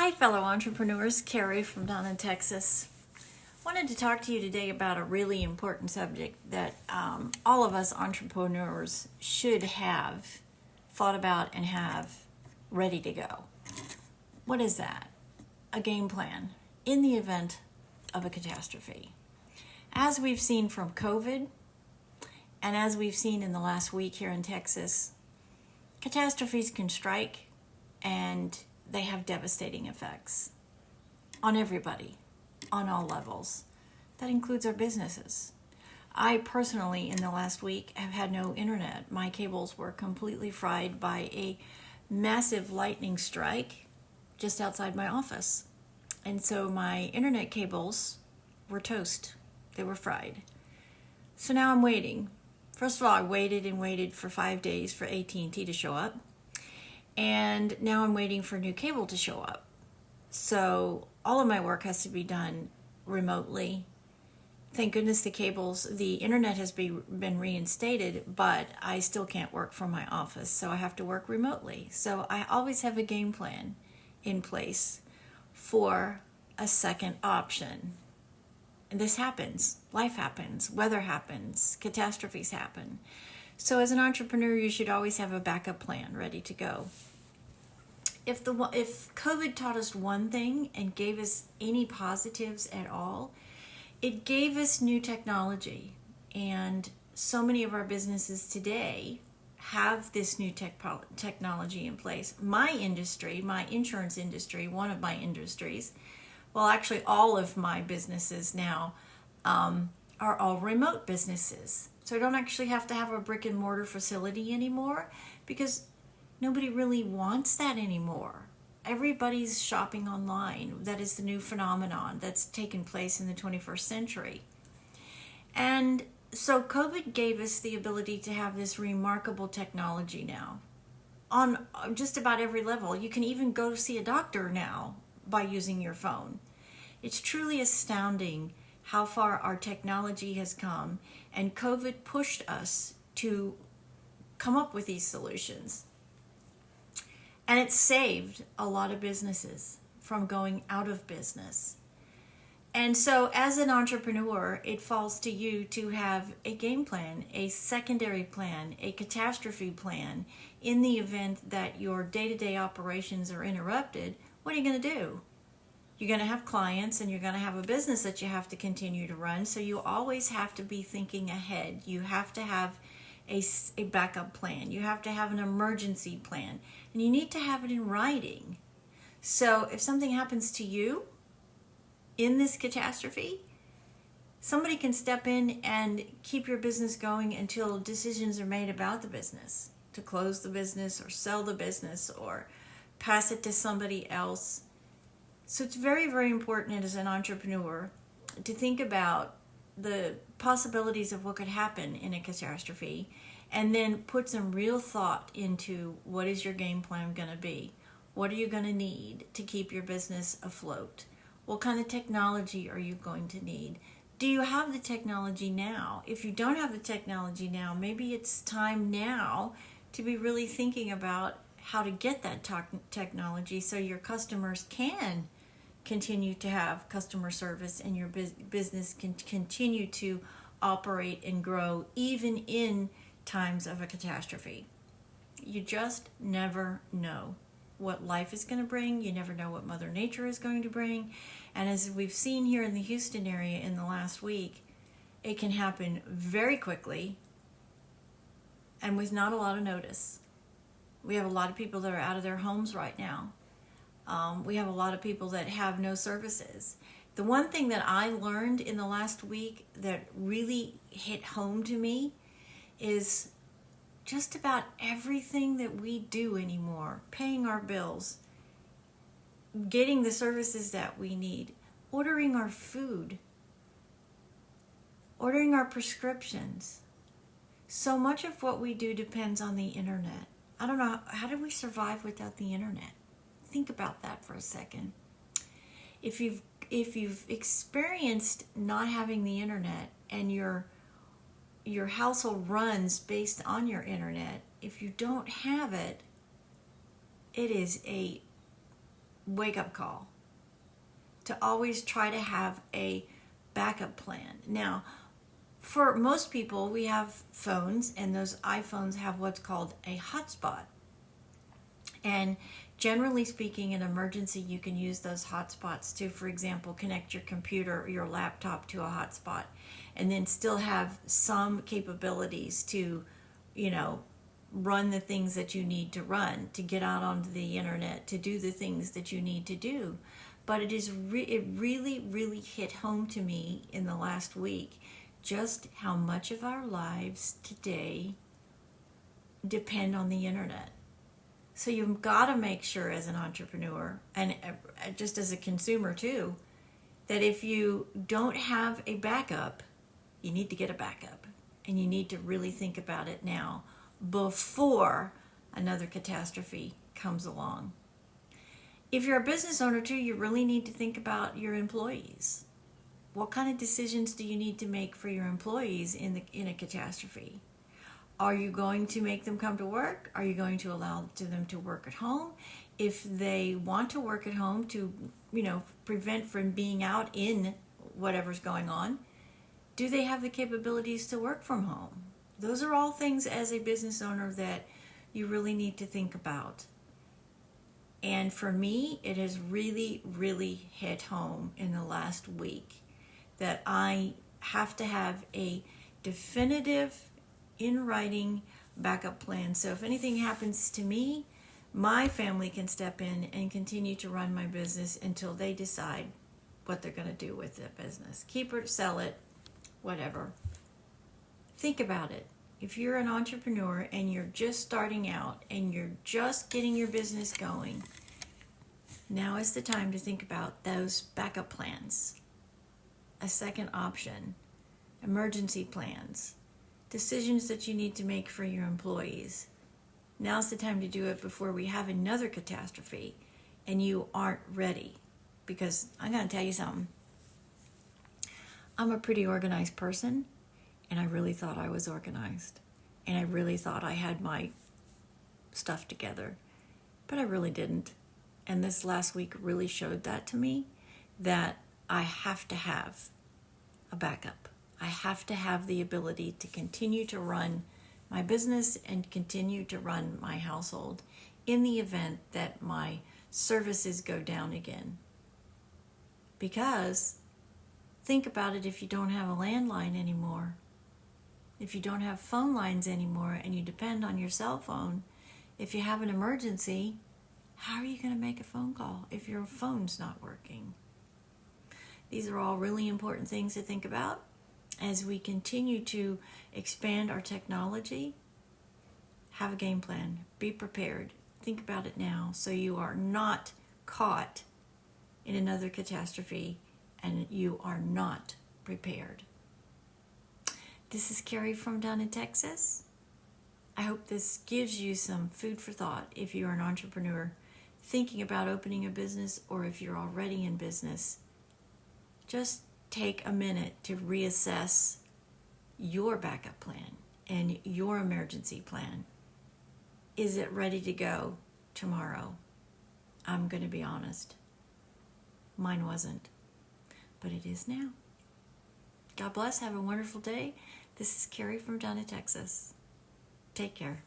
Hi, fellow entrepreneurs. Carrie from down in Texas. Wanted to talk to you today about a really important subject that all of us entrepreneurs should have thought about and have ready to go. What is that? A game plan in the event of a catastrophe. As we've seen from COVID, and as we've seen in the last week here in Texas, catastrophes can strike and they have devastating effects on everybody, on all levels. That includes our businesses. I personally, in the last week, have had no internet. My cables were completely fried by a massive lightning strike just outside my office. And so my internet cables were toast. They were fried. So now I'm waiting. First of all, I waited and waited for 5 days for AT&T to show up. And now I'm waiting for new cable to show up. So all of my work has to be done remotely. Thank goodness the internet has been reinstated, but I still can't work from my office, so I have to work remotely. So I always have a game plan in place for a second option. And this happens. Life happens. Weather happens. Catastrophes happen. So as an entrepreneur, you should always have a backup plan ready to go. If COVID taught us one thing and gave us any positives at all, it gave us new technology. And so many of our businesses today have this new technology in place. My industry, my insurance industry, one of my industries, well, actually all of my businesses now are all remote businesses. So I don't actually have to have a brick and mortar facility anymore because nobody really wants that anymore. Everybody's shopping online. That is the new phenomenon that's taken place in the 21st century. And so COVID gave us the ability to have this remarkable technology now on just about every level. You can even go see a doctor now by using your phone. It's truly astounding how far our technology has come, and COVID pushed us to come up with these solutions. And it saved a lot of businesses from going out of business. And so as an entrepreneur, it falls to you to have a game plan, a secondary plan, a catastrophe plan. In the event that your day-to-day operations are interrupted, what are you going to do? You're going to have clients and you're going to have a business that you have to continue to run. So you always have to be thinking ahead. You have to have a backup plan. You have to have an emergency plan. And you need to have it in writing. So if something happens to you in this catastrophe, somebody can step in and keep your business going until decisions are made about the business, to close the business or sell the business or pass it to somebody else. So it's very, very important as an entrepreneur to think about the possibilities of what could happen in a catastrophe and then put some real thought into what is your game plan going to be. What are you going to need to keep your business afloat? What kind of technology are you going to need? Do you have the technology now? If you don't have the technology now, maybe it's time now to be really thinking about how to get that technology so your customers can continue to have customer service and your business can continue to operate and grow even in times of a catastrophe. You just never know what life is going to bring. You never know what Mother Nature is going to bring. And as we've seen here in the Houston area in the last week, it can happen very quickly and with not a lot of notice. We have a lot of people that are out of their homes right now. We have a lot of people that have no services. The one thing that I learned in the last week that really hit home to me is just about everything that we do anymore, paying our bills, getting the services that we need, ordering our food, ordering our prescriptions. So much of what we do depends on the internet. I don't know, how do we survive without the internet? Think about that for a second. If you've experienced not having the internet and your household runs based on your internet, if you don't have it, it is a wake-up call to always try to have a backup plan. Now, for most people, we have phones, and those iPhones have what's called a hotspot. And generally speaking, in emergency, you can use those hotspots to, for example, connect your computer or your laptop to a hotspot and then still have some capabilities to, run the things that you need to run, to get out onto the internet, to do the things that you need to do. But it really, really hit home to me in the last week just how much of our lives today depend on the internet. So you've got to make sure as an entrepreneur, and just as a consumer too, that if you don't have a backup, you need to get a backup. And you need to really think about it now before another catastrophe comes along. If you're a business owner too, you really need to think about your employees. What kind of decisions do you need to make for your employees in a catastrophe? Are you going to make them come to work? Are you going to allow them to work at home? If they want to work at home to, prevent from being out in whatever's going on, do they have the capabilities to work from home? Those are all things as a business owner that you really need to think about. And for me, it has really, really hit home in the last week that I have to have a definitive in writing backup plan. So if anything happens to me, my family can step in and continue to run my business until they decide what they're going to do with the business. Keep it, sell it, whatever. Think about it. If you're an entrepreneur and you're just starting out and you're just getting your business going, now is the time to think about those backup plans. A second option, emergency plans, decisions that you need to make for your employees. Now's the time to do it before we have another catastrophe and you aren't ready. Because I'm going to tell you something. I'm a pretty organized person, and I really thought I was organized. And I really thought I had my stuff together. But I really didn't. And this last week really showed that to me, that I have to have a backup. I have to have the ability to continue to run my business and continue to run my household in the event that my services go down again. Because think about it, if you don't have a landline anymore, if you don't have phone lines anymore and you depend on your cell phone, if you have an emergency, how are you going to make a phone call if your phone's not working? These are all really important things to think about as we continue to expand our technology. Have a game plan. Be prepared. Think about it now so you are not caught in another catastrophe and you are not prepared. This is Carrie from down in Texas. I hope this gives you some food for thought if you're an entrepreneur thinking about opening a business, or if you're already in business. Just take a minute to reassess your backup plan and your emergency plan. Is it ready to go tomorrow? I'm going to be honest. Mine wasn't, but it is now. God bless. Have a wonderful day. This is Carrie from down in Texas. Take care.